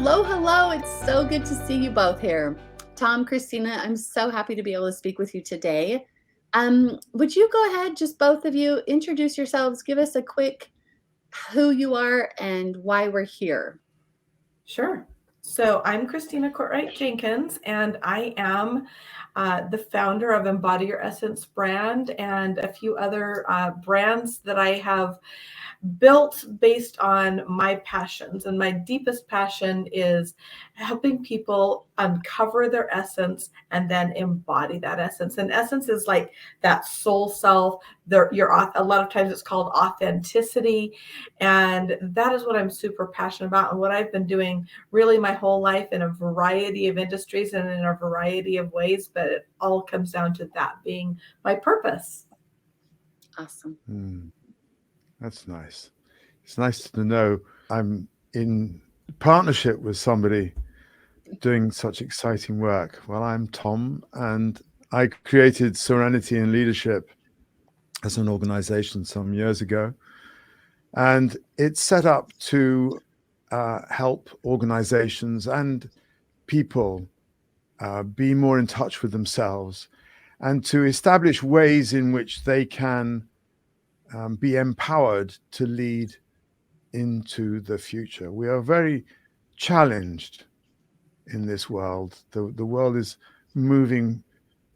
Hello, hello. It's so good to see you both here. Thom, Christina, I'm so happy to be able to speak with you today. Would you go ahead, just both of you, introduce yourselves, give us a quick who you are and why we're here. Sure. So I'm Christina Courtright Jenkins, and I am the founder of Embody Your Essence brand and a few other brands that I have built based on my passions. And my deepest passion is helping people uncover their essence and then embody that essence. And essence is like that soul self. A lot of times it's called authenticity. And that is what I'm super passionate about and what I've been doing really my whole life in a variety of industries and in a variety of ways. But it all comes down to that being my purpose. Awesome. That's nice. It's nice to know I'm in partnership with somebody doing such exciting work. Well, I'm Thom, and I created Serenity and Leadership as an organization some years ago. And it's set up to help organizations and people be more in touch with themselves and to establish ways in which they can be empowered to lead into the future. We are very challenged in this world. The world is moving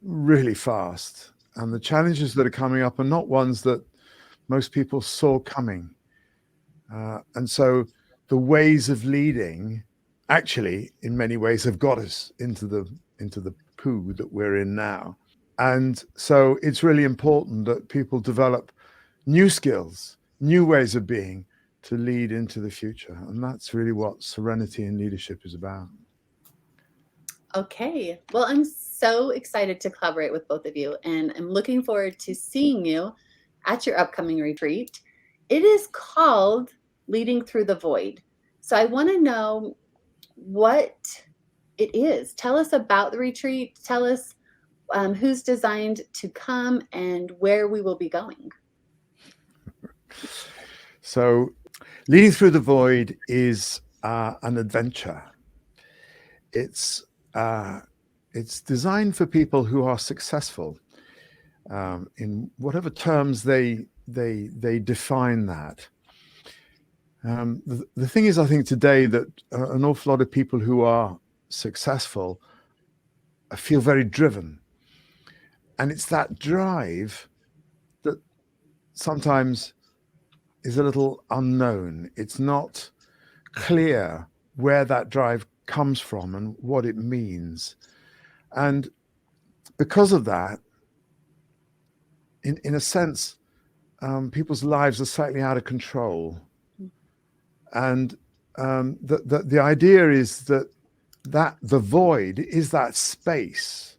really fast, and the challenges that are coming up are not ones that most people saw coming. And so the ways of leading actually in many ways have got us into the poo that we're in now. And so it's really important that people develop new skills, new ways of being to lead into the future. And that's really what Serenity and Leadership is about. Okay. Well, I'm so excited to collaborate with both of you, and I'm looking forward to seeing you at your upcoming retreat. It is called Leading Through the Void. So I want to know what it is. Tell us about the retreat. Tell us who's designed to come and where we will be going. So Leading Through the Void is an adventure. It's designed for people who are successful in whatever terms they define that. The thing is, I think today that an awful lot of people who are successful feel very driven. And it's that drive that sometimes is a little unknown. It's not clear where that drive comes from and what it means. And because of that, in a sense, people's lives are slightly out of control. And the idea is that the void is that space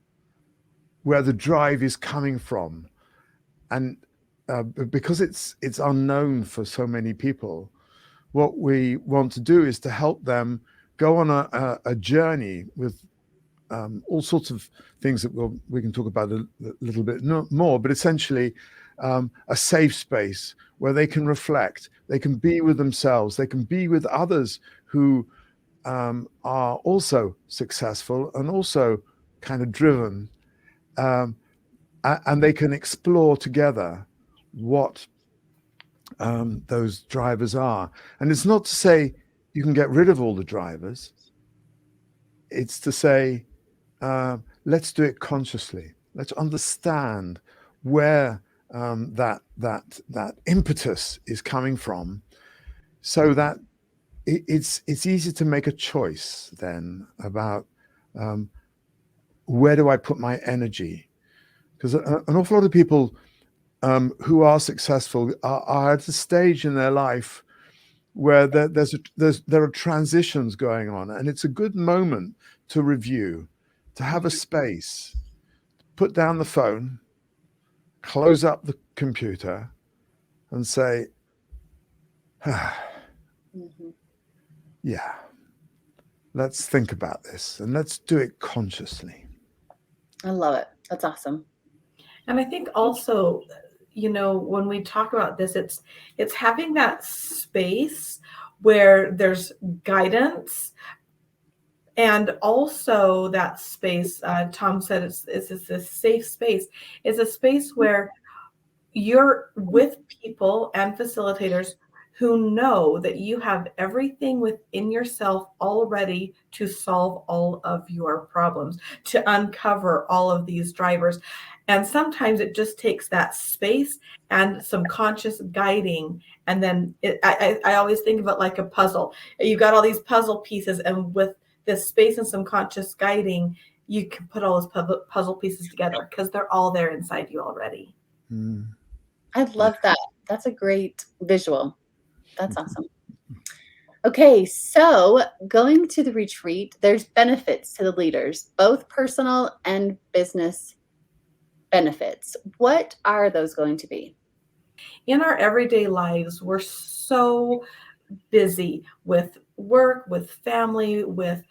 where the drive is coming from. And because it's unknown for so many people, what we want to do is to help them go on a journey with all sorts of things that we can talk about a little bit more, but essentially a safe space where they can reflect, they can be with themselves, they can be with others who are also successful and also kind of driven, and they can explore together what those drivers are. And it's not to say you can get rid of all the drivers. It's to say, let's do it consciously. Let's understand where that impetus is coming from, so that it's easy to make a choice then about where do I put my energy? Because an awful lot of people who are successful are at a stage in their life where there are transitions going on, and it's a good moment to review, to have a space, put down the phone, close up the computer, and say, yeah, let's think about this and let's do it consciously. I love it. That's awesome. And I think also, when we talk about this, it's having that space where there's guidance, And also that space, Thom said, it's a safe space. It's a space where you're with people and facilitators who know that you have everything within yourself already to solve all of your problems, to uncover all of these drivers. And sometimes it just takes that space and some conscious guiding. And then I always think of it like a puzzle. You've got all these puzzle pieces, and with this space and some conscious guiding, you can put all those puzzle pieces together because they're all there inside you already. Mm. I love that. That's a great visual. That's awesome. Okay, so going to the retreat, there's benefits to the leaders, both personal and business benefits. What are those going to be? In our everyday lives, we're so busy with work, with family, with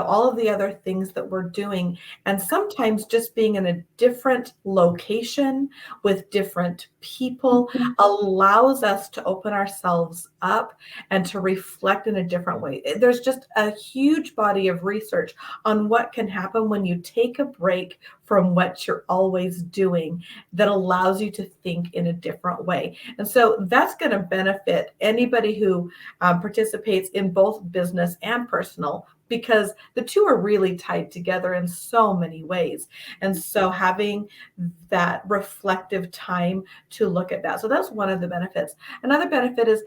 all of the other things that we're doing. And sometimes just being in a different location with different people allows us to open ourselves up and to reflect in a different way. There's just a huge body of research on what can happen when you take a break from what you're always doing that allows you to think in a different way. And so that's going to benefit anybody who participates in both business and personal, because the two are really tied together in so many ways. And so having that reflective time to look at that. So that's one of the benefits. Another benefit is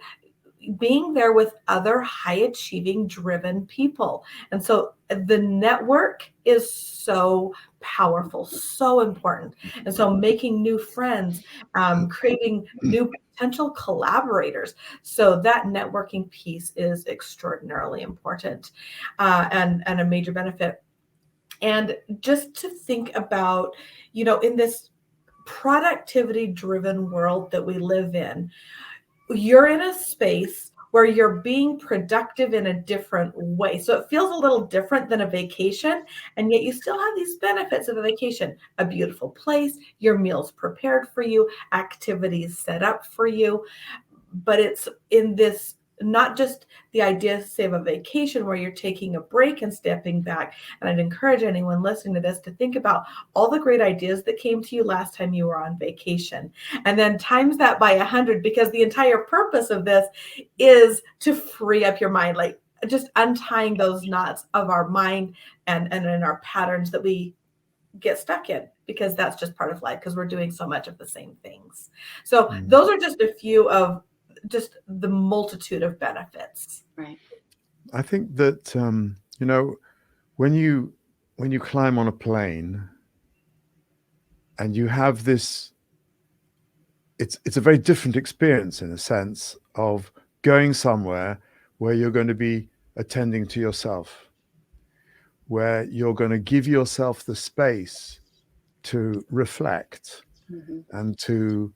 being there with other high achieving driven people. And so the network is so powerful, so important. And so making new friends, creating new potential collaborators. So that networking piece is extraordinarily important, and a major benefit. And just to think about, in this productivity driven world that we live in, you're in a space where you're being productive in a different way. So it feels a little different than a vacation, and yet you still have these benefits of a vacation: a beautiful place, your meals prepared for you, activities set up for you. But it's in this, not just the idea, say, of a vacation where you're taking a break and stepping back. And I'd encourage anyone listening to this to think about all the great ideas that came to you last time you were on vacation, and then times that by 100, because the entire purpose of this is to free up your mind, like just untying those knots of our mind and in our patterns that we get stuck in, because that's just part of life, because we're doing so much of the same things. So those are just a few of just the multitude of benefits. Right. I think that when you climb on a plane and you have this, it's a very different experience in a sense of going somewhere where you're going to be attending to yourself, where you're going to give yourself the space to reflect and to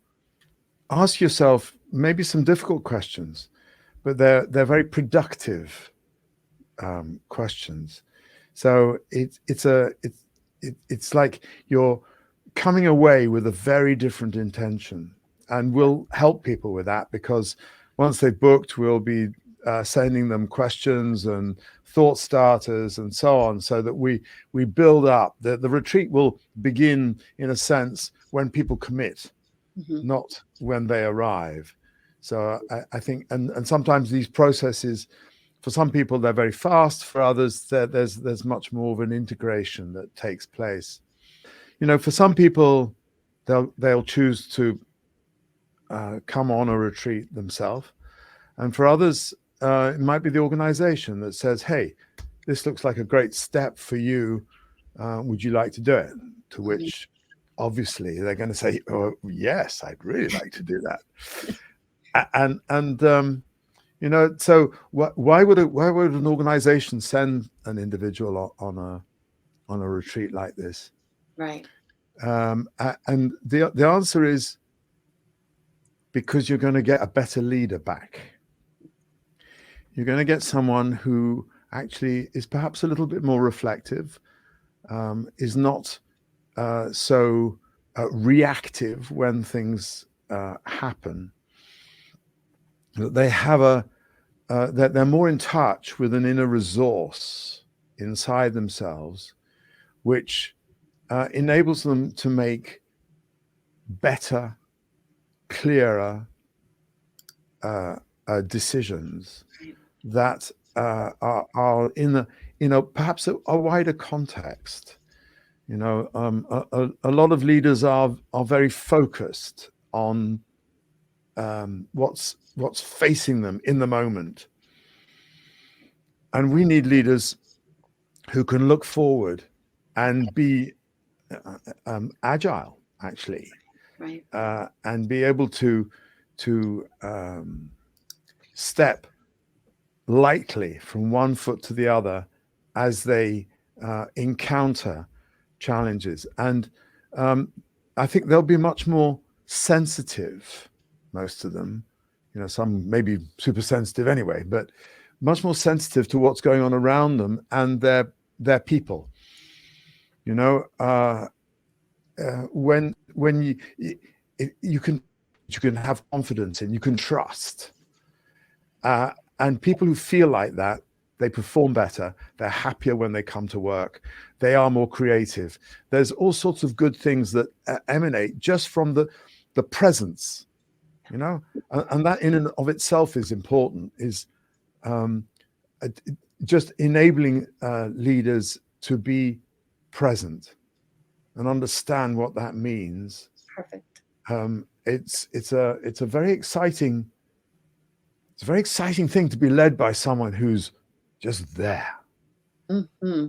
ask yourself maybe some difficult questions, but they're very productive questions. So it's like you're coming away with a very different intention, and we'll help people with that, because once they've booked, we'll be sending them questions and thought starters and so on, so that we build up. The retreat will begin, in a sense, when people commit, not when they arrive. So I think, and sometimes these processes, for some people, they're very fast. For others, there's much more of an integration that takes place. For some people, they'll choose to come on a retreat themselves, and for others, it might be the organization that says, "Hey, this looks like a great step for you. Would you like to do it?" To which, obviously, they're going to say, "Oh, yes, I'd really like to do that." So why would an organization send an individual on a retreat like this? Right. And the answer is because you're going to get a better leader back. You're going to get someone who actually is perhaps a little bit more reflective, is not so reactive when things happen. That they have that they're more in touch with an inner resource inside themselves, which enables them to make better, clearer decisions that are in a perhaps a wider context. You know, a lot of leaders are very focused on what's facing them in the moment, and we need leaders who can look forward and be agile, actually, Right. and be able to step lightly from one foot to the other as they encounter challenges. And I think they'll be much more sensitive, most of them. You know, some maybe super sensitive anyway, but much more sensitive to what's going on around them and their people. You know, when you can have confidence in, you can trust, and people who feel like that, they perform better, they're happier when they come to work, they are more creative. There's all sorts of good things that emanate just from the presence, you know, and that in and of itself is important, is just enabling leaders to be present and understand what that means. Perfect. It's a very exciting thing to be led by someone who's just there. Mm-hmm.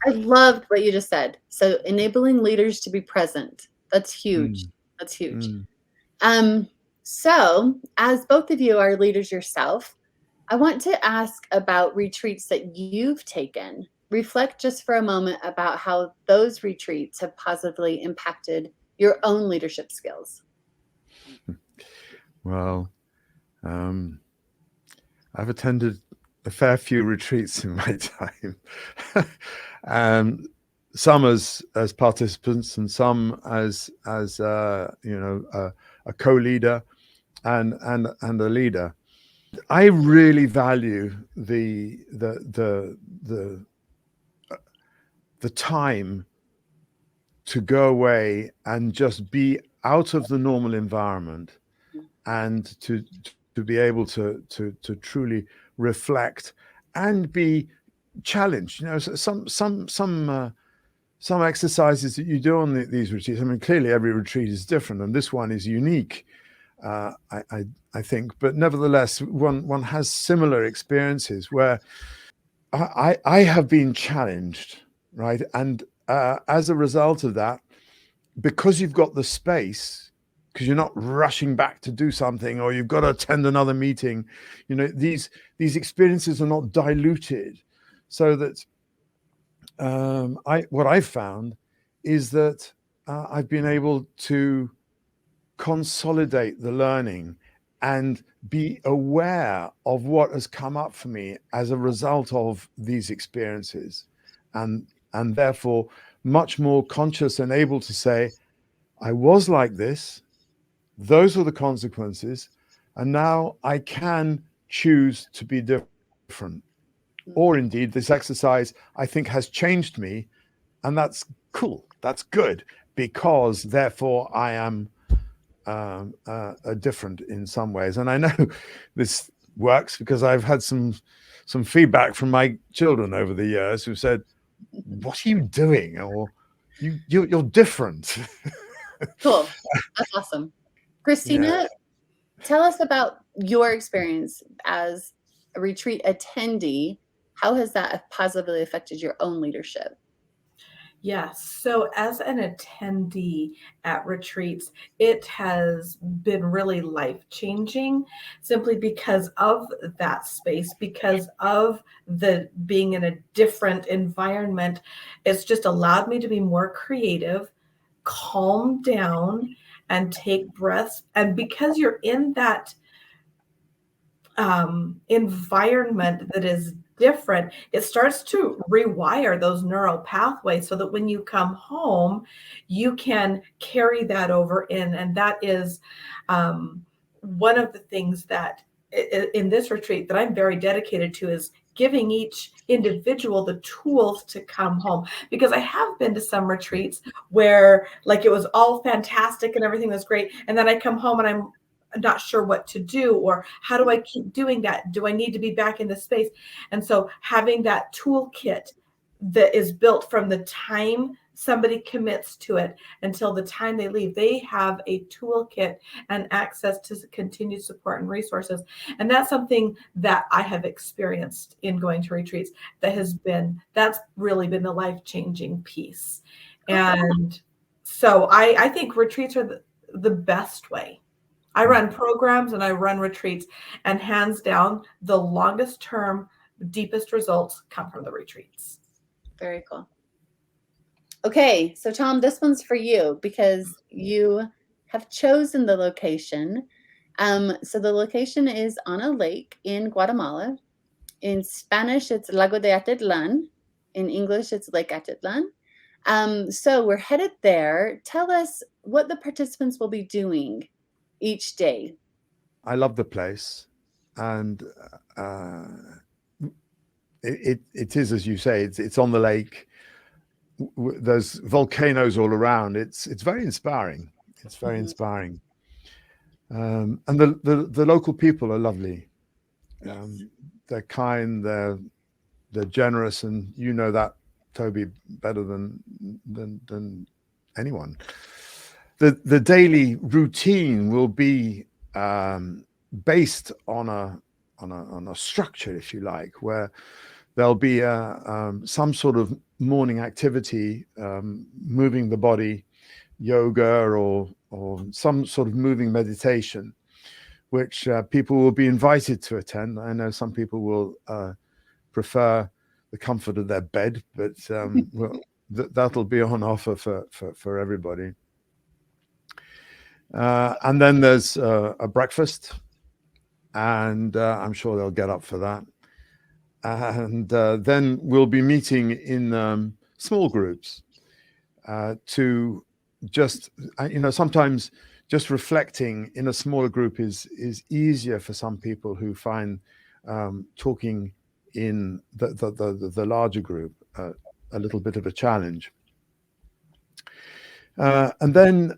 I loved what you just said. So enabling leaders to be present. That's huge. That's huge. So as both of you are leaders yourself, I want to ask about retreats that you've taken. Reflect just for a moment about how those retreats have positively impacted your own leadership skills. Well, I've attended a fair few retreats in my time, some as participants, and some as you know, a co-leader and a leader. I really value the time to go away and just be out of the normal environment, and to be able to truly reflect and be challenged. You know, some exercises that you do on these retreats. I mean, clearly every retreat is different, and this one is unique. I think, but nevertheless, one has similar experiences where I have been challenged, right? And as a result of that, because you've got the space, because you're not rushing back to do something, or you've got to attend another meeting, you know, these experiences are not diluted, so that what I've found is that I've been able to consolidate the learning and be aware of what has come up for me as a result of these experiences, and therefore much more conscious and able to say, I was like this, those were the consequences, and now I can choose to be different. Or indeed, this exercise, I think, has changed me, and that's cool, that's good, because therefore I am different in some ways. And I know this works because I've had some feedback from my children over the years who said, what are you doing? Or you're different. Cool. That's awesome. Christina, tell us about your experience as a retreat attendee. How has that positively affected your own leadership? Yes. So as an attendee at retreats, it has been really life-changing, simply because of that space, because of the being in a different environment. It's just allowed me to be more creative, calm down, and take breaths. And because you're in that environment that is different, it starts to rewire those neural pathways so that when you come home, you can carry that over in. And that is one of the things that in this retreat that I'm very dedicated to, is giving each individual the tools to come home. Because I have been to some retreats where like it was all fantastic and everything was great, and then I come home and I'm not sure what to do, or how do I keep doing that? Do I need to be back in the space? And so having that toolkit that is built from the time somebody commits to it until the time they leave, they have a toolkit and access to continued support and resources. And that's something that I have experienced in going to retreats that's really been the life-changing piece. And so I think retreats are the best way. I run programs and I run retreats, and hands down, the longest term, deepest results come from the retreats. Very cool. Okay, so Thom, this one's for you because you have chosen the location. So the location is on a lake in Guatemala. In Spanish, it's Lago de Atitlan. In English, it's Lake Atitlan. So we're headed there. Tell us what the participants will be doing each day. I love the place, and it is, as you say, it's on the lake. There's volcanoes all around. It's very inspiring. It's very inspiring, and the local people are lovely. They're kind. They're generous, and you know that, Tobie, better than anyone. The daily routine will be based on a structure, if you like, where there'll be some sort of morning activity, moving the body, yoga, or some sort of moving meditation, which people will be invited to attend. I know some people will prefer the comfort of their bed, but that'll be on offer for everybody. And then there's a breakfast, and I'm sure they'll get up for that. And then we'll be meeting in small groups to just, sometimes just reflecting in a smaller group is easier for some people who find talking in the larger group a little bit of a challenge. And then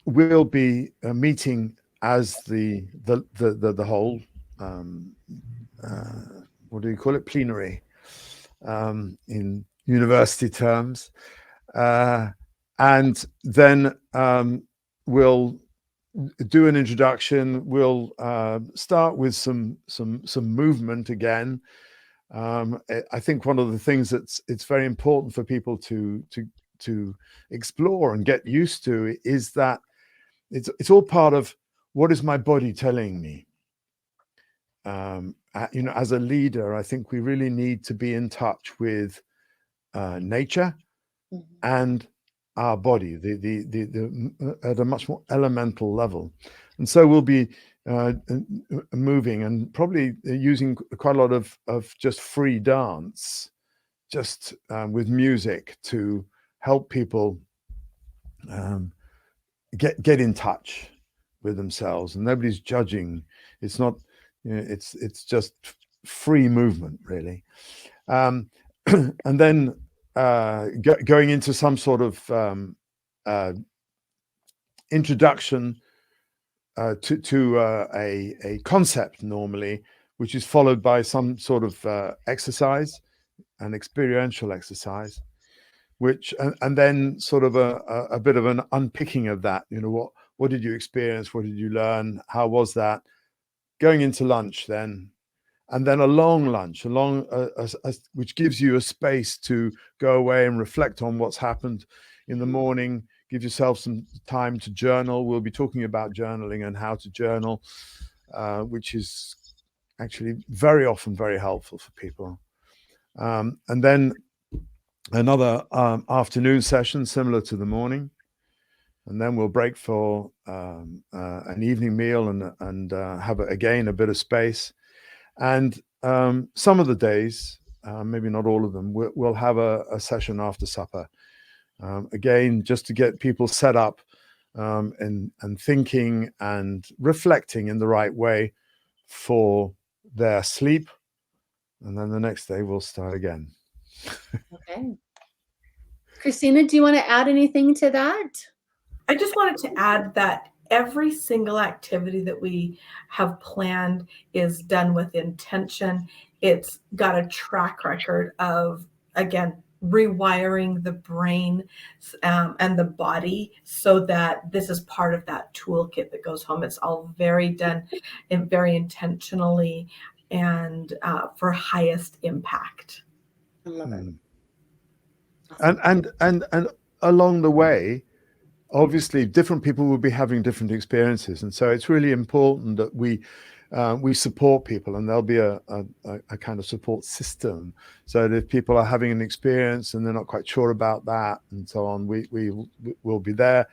we'll be meeting as the whole, what do you call it? Plenary, in university terms. And then we'll do an introduction. We'll start with some movement again. I think one of the things it's very important for people to explore and get used to is that it's all part of what is my body telling me. As a leader, I think we really need to be in touch with nature and our body, the at a much more elemental level. And so we'll be moving and probably using quite a lot of just free dance, just with music to help people get in touch with themselves. And nobody's judging. It's not, it's just free movement, really. And then going into some sort of introduction to a concept normally, which is followed by some sort of exercise, an experiential exercise, which and then sort of a bit of an unpicking of that. What did you experience? What did you learn? How was that? Going into lunch then. And then a long lunch, which gives you a space to go away and reflect on what's happened in the morning. Give yourself some time to journal. We'll be talking about journaling and how to journal, which is actually very often very helpful for people. And then another afternoon session similar to the morning. And then we'll break for an evening meal and have again a bit of space. And some of the days, maybe not all of them, we'll have a session after supper. Again, just to get people set up and thinking and reflecting in the right way for their sleep and then the next day we'll start again. Okay. Christina, do you want to add anything to that? I just wanted to add that every single activity that we have planned is done with intention. It's got a track record of, again, rewiring the brain and the body so that this is part of that toolkit that goes home. It's all very done and very intentionally and for highest impact. I love it. And along the way, obviously different people will be having different experiences, and so it's really important that we support people, and there'll be a kind of support system, so that if people are having an experience and they're not quite sure about that and so on, we will be there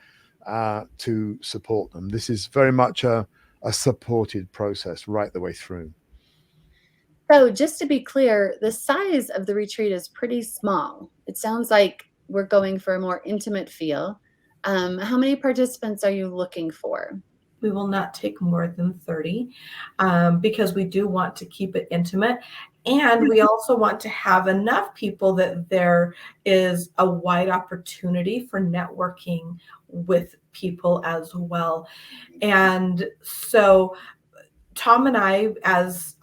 to support them. This is very much a supported process right the way through. So just to be clear, the size of the retreat is pretty small. It sounds like we're going for a more intimate feel. How many participants are you looking for? We will not take more than 30 because we do want to keep it intimate. And we also want to have enough people that there is a wide opportunity for networking with people as well. And so Thom and I, as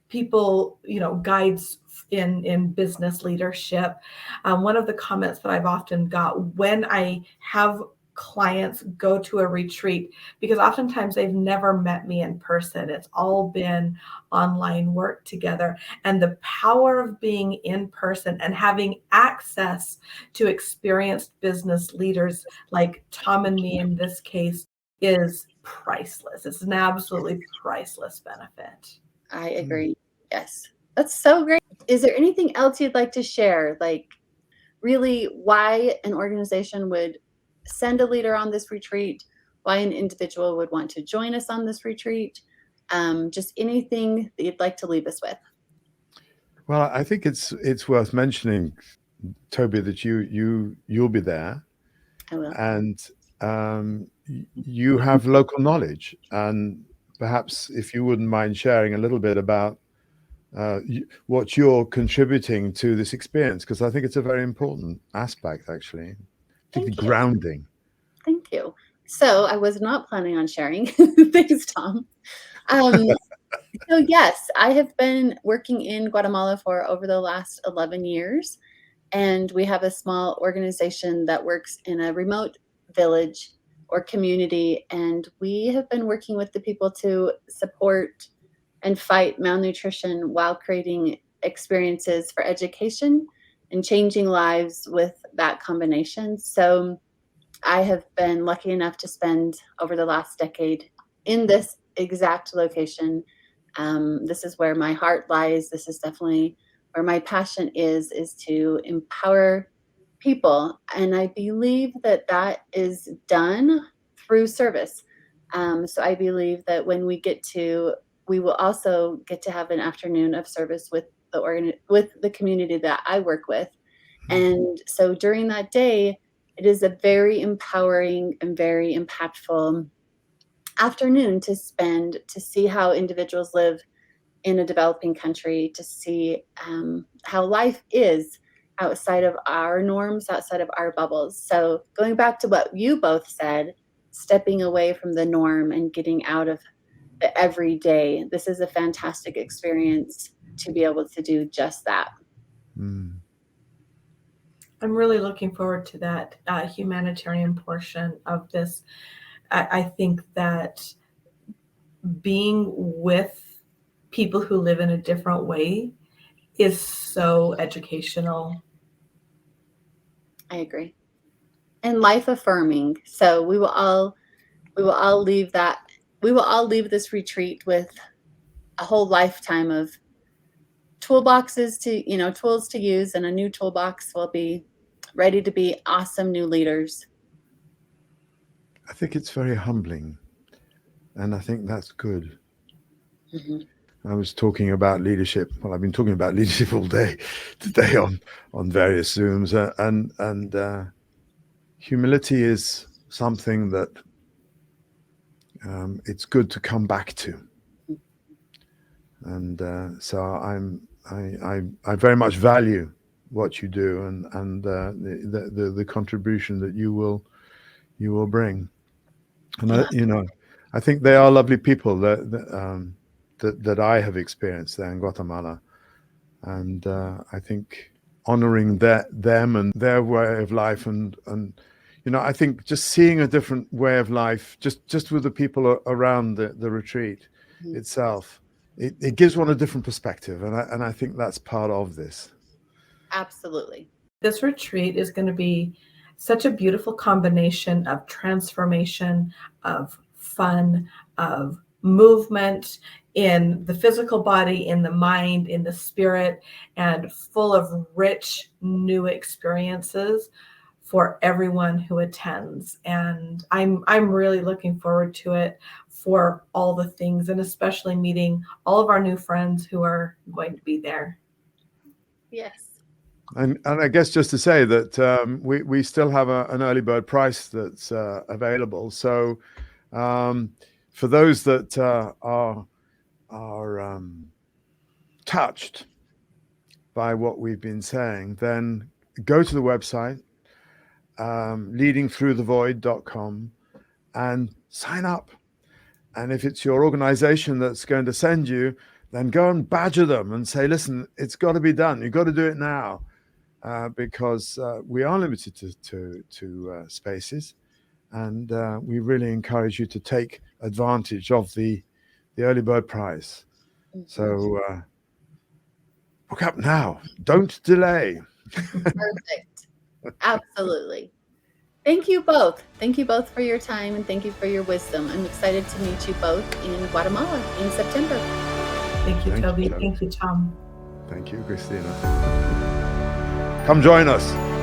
people, guides in business leadership, one of the comments that I've often got when I have clients go to a retreat, because oftentimes they've never met me in person, it's all been online work together, and the power of being in person and having access to experienced business leaders like Thom and me in this case is priceless. It's an absolutely priceless benefit. I agree. Yes. That's so great. Is there anything else you'd like to share? Like really why an organization would send a leader on this retreat, why an individual would want to join us on this retreat? Just anything that you'd like to leave us with. Well, I think it's worth mentioning, Tobie, that you'll be there. I will. And you have local knowledge, and perhaps if you wouldn't mind sharing a little bit about what you're contributing to this experience, because I think it's a very important aspect, actually, particularly grounding. Thank you. So I was not planning on sharing. Thanks, Thom. So yes, I have been working in Guatemala for over the last 11 years, and we have a small organization that works in a remote village or community, and we have been working with the people to support and fight malnutrition while creating experiences for education and changing lives with that combination. So I have been lucky enough to spend over the last decade in this exact location. This is where my heart lies. This is definitely where my passion is to empower people. And I believe that that is done through service. So I believe that when we will also get to have an afternoon of service with the community that I work with. And so during that day, it is a very empowering and very impactful afternoon to spend, to see how individuals live in a developing country, to see how life is outside of our norms, outside of our bubbles. So going back to what you both said, stepping away from the norm and getting out of the everyday, this is a fantastic experience to be able to do just that. I'm really looking forward to that humanitarian portion of this. I think that being with people who live in a different way is so educational. I agree. And life affirming. So we will all leave that. We will all leave this retreat with a whole lifetime of toolboxes tools to use, and a new toolbox will be ready to be awesome new leaders. I think it's very humbling, and I think that's good. I was talking about leadership. Well, I've been talking about leadership all day today on various Zooms, and humility is something that it's good to come back to. And so I very much value what you do and the contribution that you will bring. And I think they are lovely people that I have experienced there in Guatemala, and I think honoring them and their way of life, and I think just seeing a different way of life, just with the people around the retreat itself, it gives one a different perspective, and I think that's part of this. Absolutely. This retreat is going to be such a beautiful combination of transformation, of fun, of movement in the physical body, in the mind, in the spirit, and full of rich new experiences for everyone who attends. And I'm really looking forward to it for all the things, and especially meeting all of our new friends who are going to be there. Yes. And I guess just to say that we still have an early bird price that's available. So for those that are touched by what we've been saying, then go to the website, leadingthroughthevoid.com, and sign up. And if it's your organization that's going to send you, then go and badger them and say, listen, it's got to be done. You've got to do it now. Because we are limited to spaces, and we really encourage you to take advantage of the early bird prize. So book up now. Don't delay. Perfect. Absolutely. Thank you both. Thank you both for your time, and thank you for your wisdom. I'm excited to meet you both in Guatemala in September. Thank you, Tobie. Thank you, Thom. Thank you, Christina. Come join us.